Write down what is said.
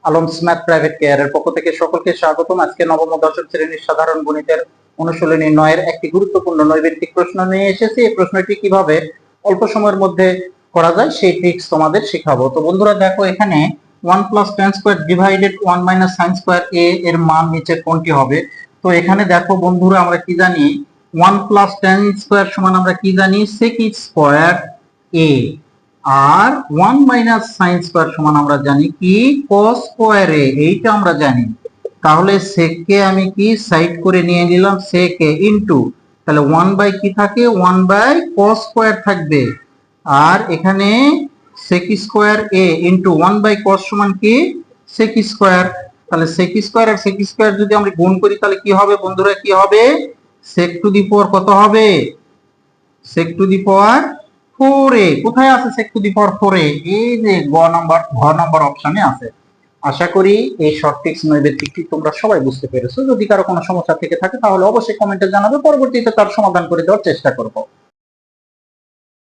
Alam's math private কেয়ারের পক্ষ থেকে সকলকে স্বাগতম। আজকে নবম ও দশম শ্রেণীর সাধারণ গণিতের অনুশীলনী 9 এর একটি গুরুত্বপূর্ণ নৈর্ব্যক্তিক প্রশ্ন নিয়ে এসেছি। এই প্রশ্নটি কিভাবে অল্প সময়ের মধ্যে করা যায় সেই ট্রিক্স তোমাদের শেখাবো। তো বন্ধুরা দেখো, এখানে 1 + tan square divided 1 - sin square a এর মান নিচে কোনটি হবে? তো এখানে দেখো বন্ধুরা, আমরা কি জানি 1 + tan স্কয়ার সমান আমরা কি জানি sec স্কয়ার a, আর 1 - sin স্কয়ার সমান আমরা জানি কি cos স্কয়ার a, এইটা আমরা জানি। তাহলে sec কে আমি কি সাইড করে নিয়ে নিলাম, sec a ইনটু, তাহলে 1 কি থাকে 1/cos স্কয়ার থাকবে, আর এখানে sec square a into 1/cos সমান কি sec স্কয়ার। তাহলে sec স্কয়ার আর sec স্কয়ার যদি আমরা গুণ করি তাহলে কি হবে বন্ধুরা, কি হবে sec টু দি পাওয়ার কত হবে, sec to the power 4a। কোথায় আছে sec to the power 4a? এই যে ঘ নাম্বার অপশনে আছে। আশা করি এই শর্ট ট্রিক্স নৈর্ব্যক্তিকটি তোমরা সবাই বুঝতে পেরেছো। যদি কারো কোনো সমস্যা থেকে থাকে তাহলে অবশ্যই কমেন্টে জানাবে, পরবর্তীতে তার সমাধান করে দেওয়ার চেষ্টা করব।